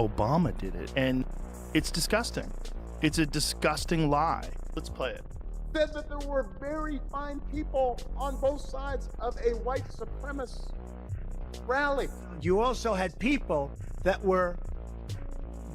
Obama did it. And it's disgusting. It's a disgusting lie. Let's play it. Said that there were very fine people on both sides of a white supremacist rally. You also had people that were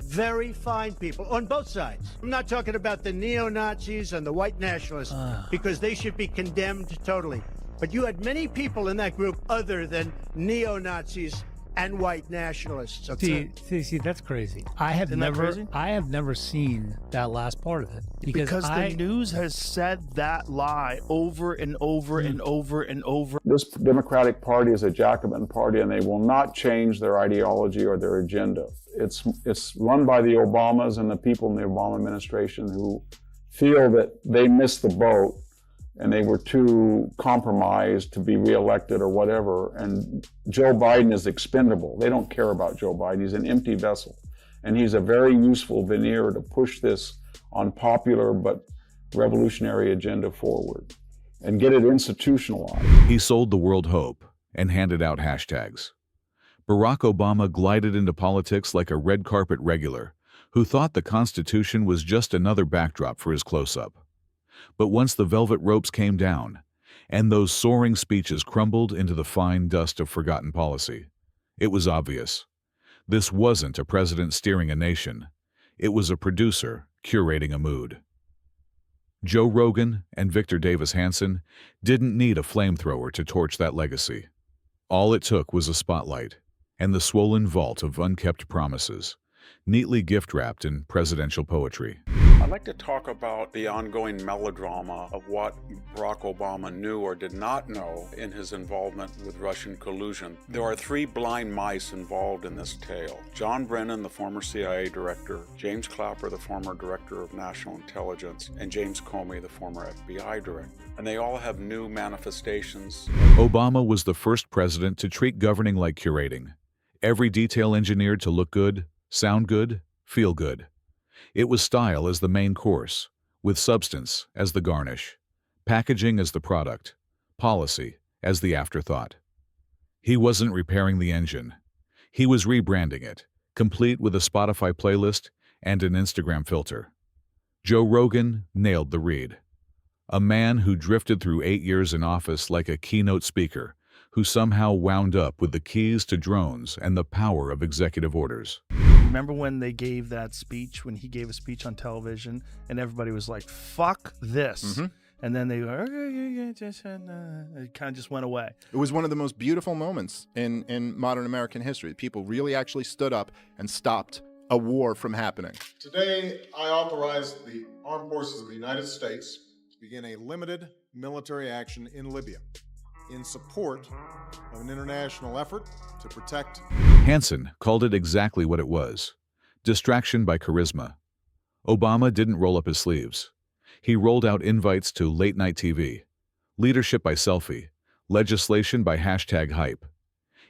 very fine people on both sides. I'm not talking about the neo-Nazis and the white nationalists, because they should be condemned totally. But you had many people in that group other than neo-Nazis and white nationalists. Okay? See, that's crazy. I have never seen that last part of it because the news has said that lie over and over and over and over. This Democratic Party is a Jacobin party, and they will not change their ideology or their agenda. It's run by the Obamas and the people in the Obama administration who feel that they missed the boat and they were too compromised to be reelected or whatever. And Joe Biden is expendable. They don't care about Joe Biden. He's an empty vessel. And he's a very useful veneer to push this unpopular but revolutionary agenda forward and get it institutionalized. He sold the world hope and handed out hashtags. Barack Obama glided into politics like a red carpet regular who thought the Constitution was just another backdrop for his close-up. But once the velvet ropes came down, and those soaring speeches crumbled into the fine dust of forgotten policy, it was obvious. This wasn't a president steering a nation. It was a producer curating a mood. Joe Rogan and Victor Davis Hanson didn't need a flamethrower to torch that legacy. All it took was a spotlight and the swollen vault of unkept promises, neatly gift-wrapped in presidential poetry. I'd like to talk about the ongoing melodrama of what Barack Obama knew or did not know in his involvement with Russian collusion. There are three blind mice involved in this tale. John Brennan, the former CIA director, James Clapper, the former director of national intelligence, and James Comey, the former FBI director. And they all have new manifestations. Obama was the first president to treat governing like curating. Every detail engineered to look good, sound good, feel good. It was style as the main course, with substance as the garnish, packaging as the product, policy as the afterthought. He wasn't repairing the engine. He was rebranding it, complete with a Spotify playlist and an Instagram filter. Joe Rogan nailed the read. A man who drifted through 8 years in office like a keynote speaker, who somehow wound up with the keys to drones and the power of executive orders. Remember when they gave that speech, when he gave a speech on television, and everybody was like, fuck this. And then they were, it kind of just went away. It was one of the most beautiful moments in modern American history. People really actually stood up and stopped a war from happening. Today, I authorize the Armed Forces of the United States to begin a limited military action in Libya in support of an international effort to protect. Hanson called it exactly what it was: distraction by charisma. Obama didn't roll up his sleeves. He rolled out invites to late-night TV, leadership by selfie, legislation by hashtag hype.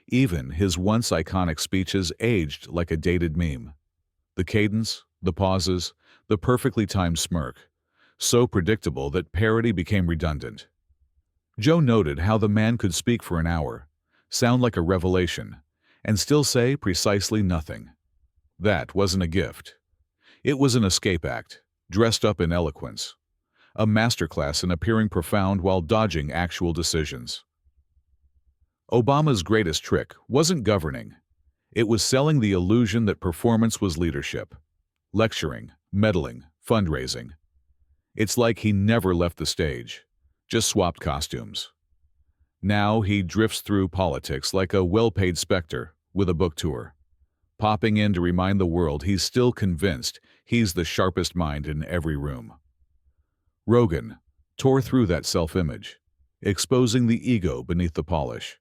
Even his once iconic speeches aged like a dated meme. The cadence, the pauses, the perfectly timed smirk, so predictable that parody became redundant. Joe noted how the man could speak for an hour, sound like a revelation, and still say precisely nothing. That wasn't a gift. It was an escape act, dressed up in eloquence. A masterclass in appearing profound while dodging actual decisions. Obama's greatest trick wasn't governing. It was selling the illusion that performance was leadership. Lecturing, meddling, fundraising. It's like he never left the stage, just swapped costumes. Now he drifts through politics like a well-paid specter with a book tour, popping in to remind the world he's still convinced he's the sharpest mind in every room. Rogan tore through that self-image, exposing the ego beneath the polish.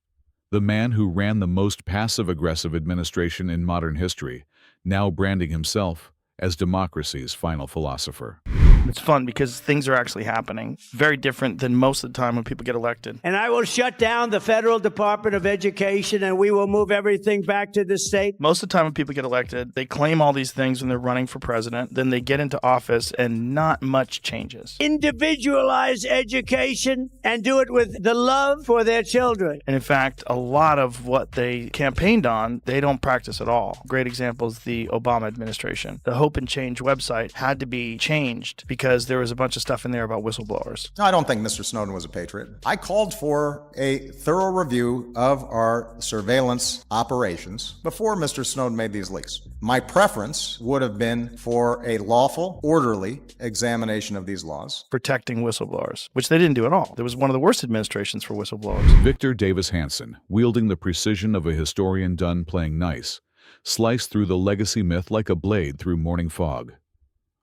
The man who ran the most passive-aggressive administration in modern history, now branding himself as democracy's final philosopher. It's fun because things are actually happening. Very different than most of the time when people get elected. And I will shut down the federal Department of Education, and we will move everything back to the state. Most of the time when people get elected, they claim all these things when they're running for president. Then they get into office and not much changes. Individualize education and do it with the love for their children. And in fact, a lot of what they campaigned on, they don't practice at all. Great example is the Obama administration. The Hope and Change website had to be changed because there was a bunch of stuff in there about whistleblowers. No, I don't think Mr. Snowden was a patriot. I called for a thorough review of our surveillance operations before Mr. Snowden made these leaks. My preference would have been for a lawful, orderly examination of these laws. Protecting whistleblowers, which they didn't do at all. It was one of the worst administrations for whistleblowers. Victor Davis Hanson, wielding the precision of a historian done playing nice, sliced through the legacy myth like a blade through morning fog.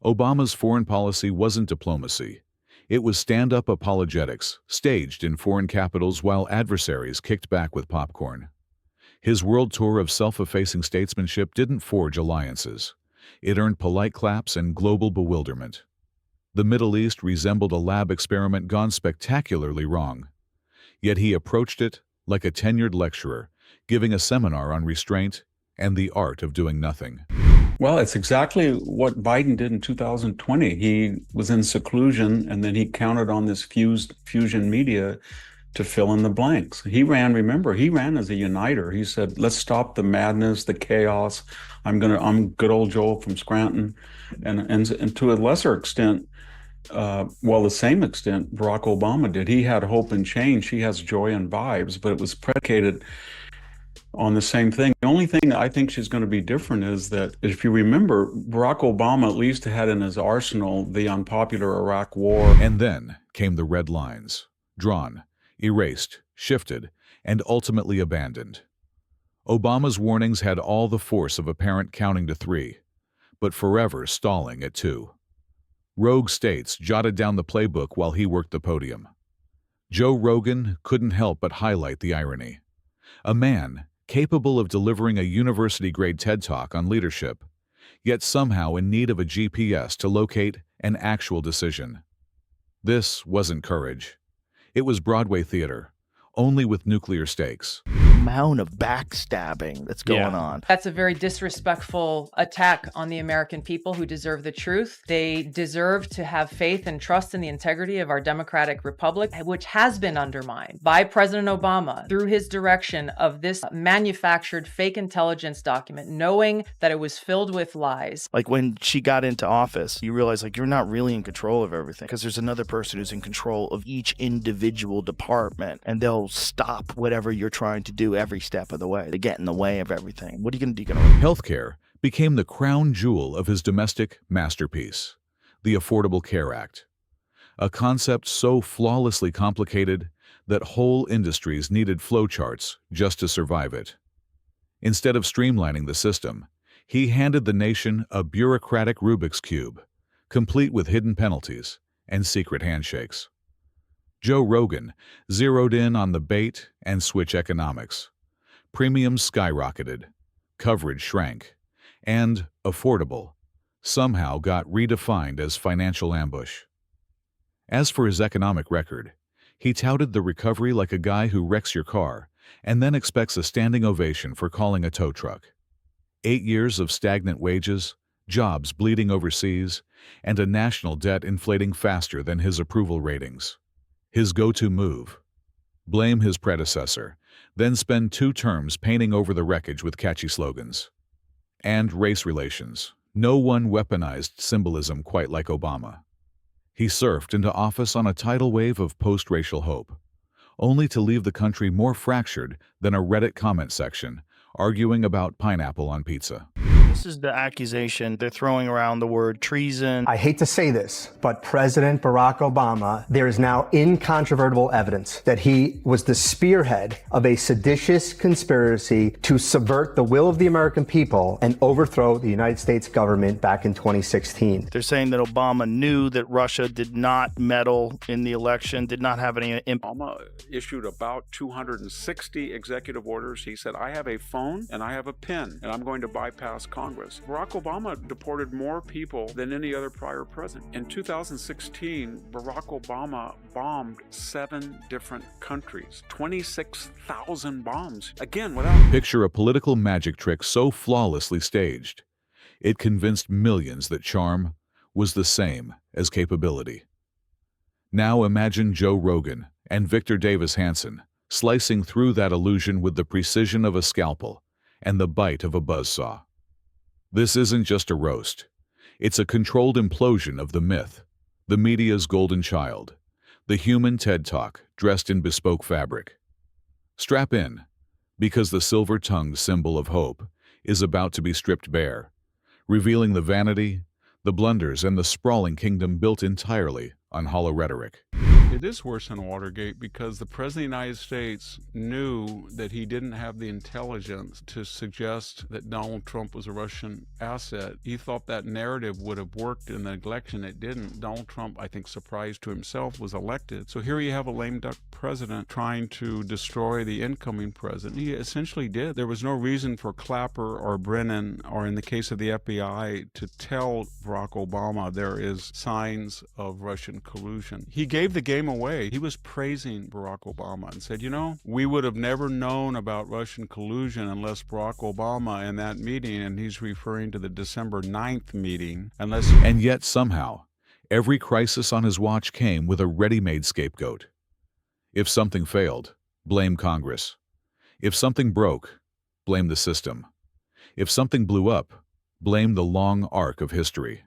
Obama's foreign policy wasn't diplomacy. It was stand-up apologetics, staged in foreign capitals while adversaries kicked back with popcorn. His world tour of self-effacing statesmanship didn't forge alliances. It earned polite claps and global bewilderment. The Middle East resembled a lab experiment gone spectacularly wrong. Yet he approached it like a tenured lecturer, giving a seminar on restraint and the art of doing nothing. Well, it's exactly what Biden did in 2020. He was in seclusion, and then he counted on this fusion media to fill in the blanks. He ran as a uniter. He said, let's stop the madness, the chaos. I'm good old Joel from Scranton. And to a lesser extent, the same extent Barack Obama did. He had hope and change. He has joy and vibes, but it was predicated on the same thing. The only thing I think she's going to be different is that, if you remember, Barack Obama at least had in his arsenal the unpopular Iraq War. And then came the red lines, drawn, erased, shifted, and ultimately abandoned. Obama's warnings had all the force of a parent counting to 3, but forever stalling at 2. Rogue states jotted down the playbook while he worked the podium. Joe Rogan couldn't help but highlight the irony. A man capable of delivering a university-grade TED Talk on leadership, yet somehow in need of a GPS to locate an actual decision. This wasn't courage. It was Broadway theater, only with nuclear stakes. Amount of backstabbing that's going on. That's a very disrespectful attack on the American people who deserve the truth. They deserve to have faith and trust in the integrity of our democratic republic, which has been undermined by President Obama through his direction of this manufactured fake intelligence document, knowing that it was filled with lies. Like when she got into office, you realize you're not really in control of everything because there's another person who's in control of each individual department, and they'll stop whatever you're trying to do every step of the way. They get in the way of everything. What are you going to do? Healthcare became the crown jewel of his domestic masterpiece, the Affordable Care Act, a concept so flawlessly complicated that whole industries needed flowcharts just to survive it. Instead of streamlining the system, he handed the nation a bureaucratic Rubik's Cube, complete with hidden penalties and secret handshakes. Joe Rogan zeroed in on the bait and switch economics. Premiums skyrocketed, coverage shrank, and affordable somehow got redefined as financial ambush. As for his economic record, he touted the recovery like a guy who wrecks your car and then expects a standing ovation for calling a tow truck. 8 years of stagnant wages, jobs bleeding overseas, and a national debt inflating faster than his approval ratings. His go-to move: blame his predecessor, then spend 2 terms painting over the wreckage with catchy slogans. And race relations. No one weaponized symbolism quite like Obama. He surfed into office on a tidal wave of post-racial hope, only to leave the country more fractured than a Reddit comment section arguing about pineapple on pizza. This is the accusation. They're throwing around the word treason. I hate to say this, but President Barack Obama, there is now incontrovertible evidence that he was the spearhead of a seditious conspiracy to subvert the will of the American people and overthrow the United States government back in 2016. They're saying that Obama knew that Russia did not meddle in the election, did not have any impact. Obama issued about 260 executive orders. He said, I have a phone and I have a pen, and I'm going to bypass Congress. Congress. Barack Obama deported more people than any other prior president. In 2016, Barack Obama bombed 7 different countries, 26,000 bombs. Again, without... Picture a political magic trick so flawlessly staged, it convinced millions that charm was the same as capability. Now imagine Joe Rogan and Victor Davis Hanson slicing through that illusion with the precision of a scalpel and the bite of a buzzsaw. This isn't just a roast. It's a controlled implosion of the myth, the media's golden child, the human TED Talk dressed in bespoke fabric. Strap in, because the silver-tongued symbol of hope is about to be stripped bare, revealing the vanity, the blunders, and the sprawling kingdom built entirely on hollow rhetoric. It is worse than Watergate because the President of the United States knew that he didn't have the intelligence to suggest that Donald Trump was a Russian asset. He thought that narrative would have worked in the election. It didn't. Donald Trump, I think, surprised to himself, was elected. So here you have a lame duck president trying to destroy the incoming president. He essentially did. There was no reason for Clapper or Brennan, or in the case of the FBI, to tell Barack Obama there is signs of Russian collusion. He gave the game away. He was praising Barack Obama and said, you know, we would have never known about Russian collusion unless Barack Obama in that meeting, and he's referring to the December 9th meeting, unless... And yet somehow, every crisis on his watch came with a ready-made scapegoat. If something failed, blame Congress. If something broke, blame the system. If something blew up, blame the long arc of history.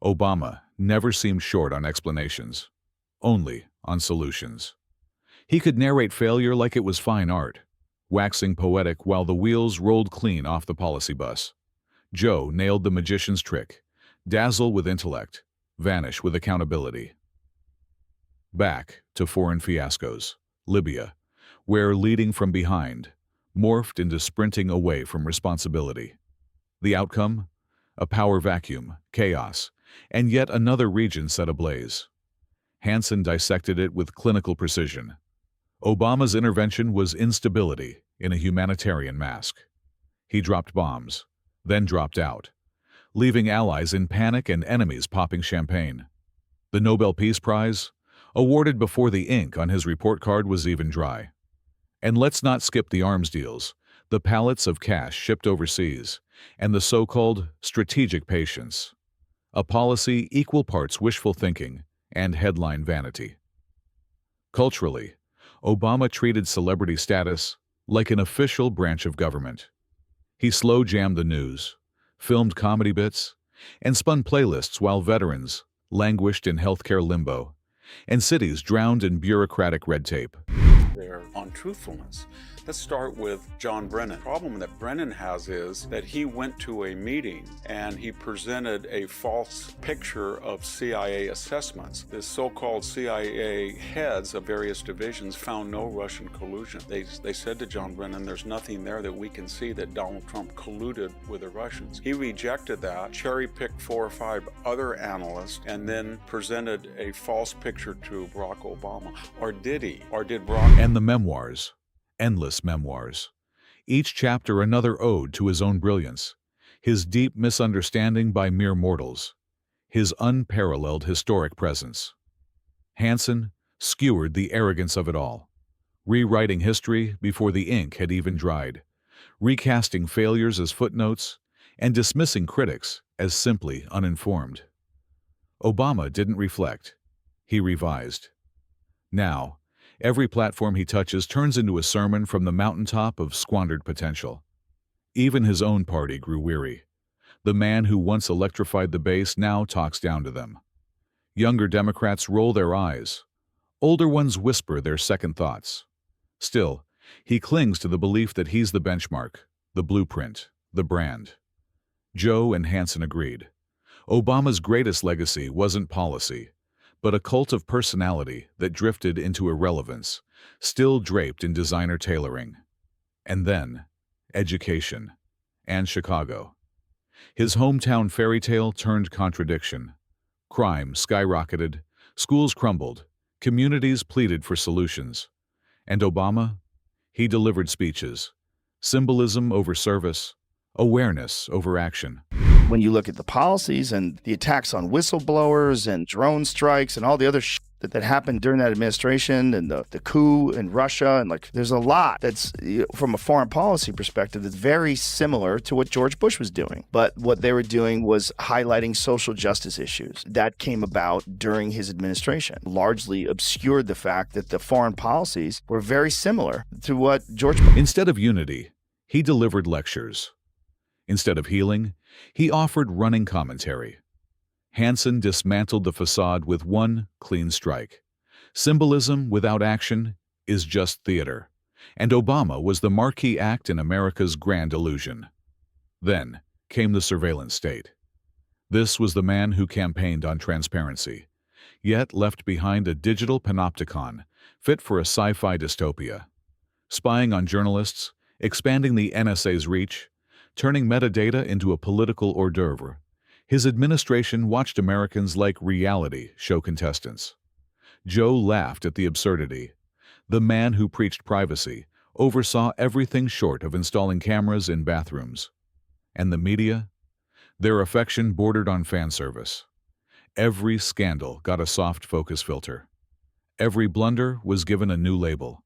Obama never seemed short on explanations, only on solutions. He could narrate failure like it was fine art, waxing poetic while the wheels rolled clean off the policy bus. Joe nailed the magician's trick, dazzle with intellect, vanish with accountability. Back to foreign fiascos, Libya, where leading from behind morphed into sprinting away from responsibility. The outcome? A power vacuum, chaos, and yet another region set ablaze. Hanson dissected it with clinical precision. Obama's intervention was instability in a humanitarian mask. He dropped bombs, then dropped out, leaving allies in panic and enemies popping champagne. The Nobel Peace Prize? Awarded before the ink on his report card was even dry. And let's not skip the arms deals, the pallets of cash shipped overseas, and the so-called strategic patience. A policy equal parts wishful thinking and headline vanity. Culturally, Obama treated celebrity status like an official branch of government. He slow-jammed the news, filmed comedy bits, and spun playlists while veterans languished in healthcare limbo, and cities drowned in bureaucratic red tape. There on truthfulness. Let's start with John Brennan. The problem that Brennan has is that he went to a meeting and he presented a false picture of CIA assessments. The so-called CIA heads of various divisions found no Russian collusion. They said to John Brennan, there's nothing there that we can see that Donald Trump colluded with the Russians. He rejected that, cherry-picked 4 or 5 other analysts, and then presented a false picture to Barack Obama. Or did he? Or did Barack... And the memoirs. Endless memoirs. Each chapter another ode to his own brilliance, his deep misunderstanding by mere mortals, his unparalleled historic presence. Hanson skewered the arrogance of it all, rewriting history before the ink had even dried, recasting failures as footnotes, and dismissing critics as simply uninformed. Obama didn't reflect. He revised. Now, every platform he touches turns into a sermon from the mountaintop of squandered potential. Even his own party grew weary. The man who once electrified the base now talks down to them. Younger Democrats roll their eyes. Older ones whisper their second thoughts. Still, he clings to the belief that he's the benchmark, the blueprint, the brand. Joe and Hanson agreed. Obama's greatest legacy wasn't policy, but a cult of personality that drifted into irrelevance, still draped in designer tailoring. And then, education, and Chicago. His hometown fairy tale turned contradiction. Crime skyrocketed, schools crumbled, communities pleaded for solutions. And Obama? He delivered speeches, symbolism over service, Awareness over action. When you look at the policies and the attacks on whistleblowers and drone strikes and all the other shit that happened during that administration and the coup in Russia, and like there's a lot that's from a foreign policy perspective that's very similar to what George Bush was doing. But what they were doing was highlighting social justice issues that came about during his administration, largely obscured the fact that the foreign policies were very similar to what George Bush. Instead of unity, he delivered lectures. Instead of healing, he offered running commentary. Hanson dismantled the facade with one clean strike. Symbolism without action is just theater, and Obama was the marquee act in America's grand illusion. Then came the surveillance state. This was the man who campaigned on transparency, yet left behind a digital panopticon fit for a sci-fi dystopia. Spying on journalists, expanding the NSA's reach, turning metadata into a political hors d'oeuvre. His administration watched Americans like reality show contestants. Joe laughed at the absurdity. The man who preached privacy oversaw everything short of installing cameras in bathrooms. And the media? Their affection bordered on fan service. Every scandal got a soft focus filter. Every blunder was given a new label.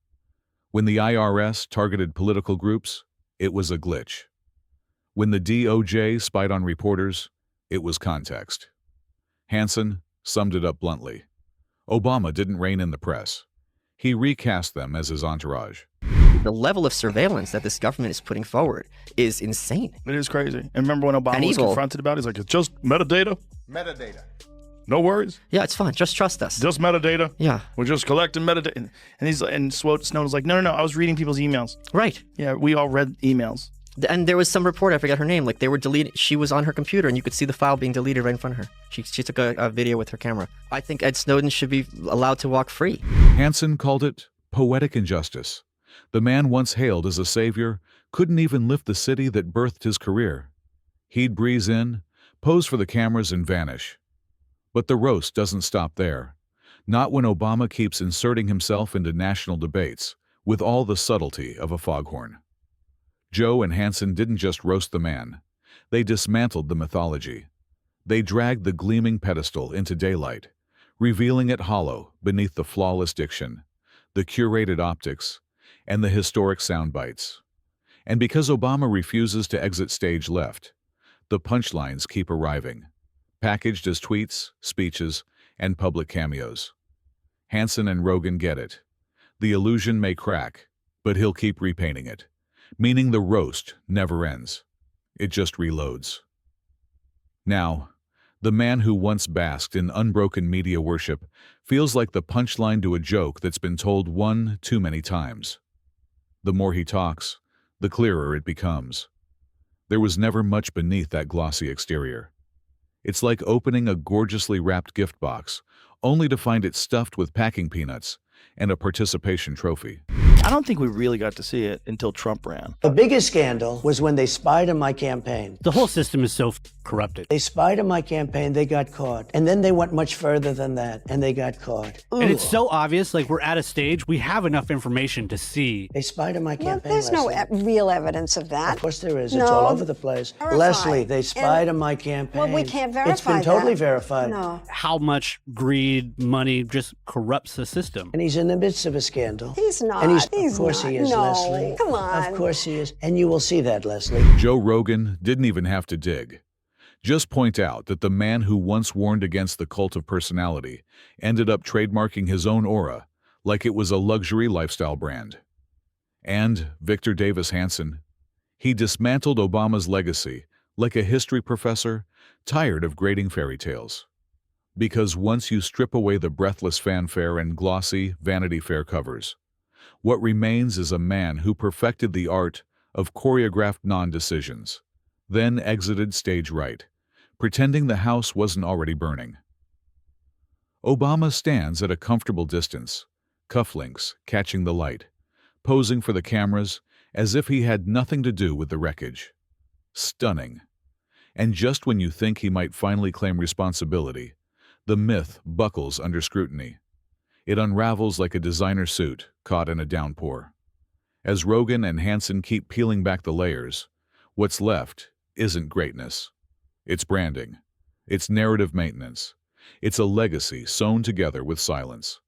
When the IRS targeted political groups, it was a glitch. When the DOJ spied on reporters, it was context. Hanson summed it up bluntly. Obama didn't rein in the press. He recast them as his entourage. The level of surveillance that this government is putting forward is insane. It is crazy. And remember when Obama was confronted about it? He's like, it's just metadata. Metadata. No worries. Yeah, it's fine. Just trust us. Just metadata. Yeah. We're just collecting metadata. And Snowden's like, no, I was reading people's emails. Right. Yeah, we all read emails. And there was some reporter, I forget her name, like they were deleting, she was on her computer and you could see the file being deleted right in front of her. She took a video with her camera. I think Ed Snowden should be allowed to walk free. Hanson called it poetic injustice. The man once hailed as a savior couldn't even lift the city that birthed his career. He'd breeze in, pose for the cameras and vanish. But the roast doesn't stop there. Not when Obama keeps inserting himself into national debates with all the subtlety of a foghorn. Joe and Hanson didn't just roast the man. They dismantled the mythology. They dragged the gleaming pedestal into daylight, revealing it hollow beneath the flawless diction, the curated optics, and the historic sound bites. And because Obama refuses to exit stage left, the punchlines keep arriving, packaged as tweets, speeches, and public cameos. Hanson and Rogan get it. The illusion may crack, but he'll keep repainting it. Meaning the roast never ends. It just reloads. Now, the man who once basked in unbroken media worship feels like the punchline to a joke that's been told one too many times. The more he talks, the clearer it becomes. There was never much beneath that glossy exterior. It's like opening a gorgeously wrapped gift box, only to find it stuffed with packing peanuts and a participation trophy. I don't think we really got to see it until Trump ran. The biggest scandal was when they spied on my campaign. The whole system is so corrupted. They spied on my campaign, they got caught. And then they went much further than that, and they got caught. And it's so obvious, like we're at a stage, we have enough information to see. They spied on my campaign. There's no real evidence of that. Of course there is. It's all over the place. Leslie, they spied on my campaign. Well, we can't verify It's been totally verified. No. How much greed, money just corrupts the system. And he's in the midst of a scandal. He's not. And He's of course not. he is, No. Leslie. Come on. Of course he is. And you will see that, Leslie. Joe Rogan didn't even have to dig. Just point out that the man who once warned against the cult of personality ended up trademarking his own aura like it was a luxury lifestyle brand. And Victor Davis Hanson, he dismantled Obama's legacy like a history professor tired of grading fairy tales. Because once you strip away the breathless fanfare and glossy Vanity Fair covers, what remains is a man who perfected the art of choreographed non-decisions, then exited stage right, pretending the house wasn't already burning. Obama stands at a comfortable distance, cufflinks catching the light, posing for the cameras as if he had nothing to do with the wreckage. Stunning. And just when you think he might finally claim responsibility, the myth buckles under scrutiny. It unravels like a designer suit caught in a downpour. As Rogan and Hanson keep peeling back the layers, What's left isn't greatness. It's branding. It's narrative maintenance. It's a legacy sewn together with silence.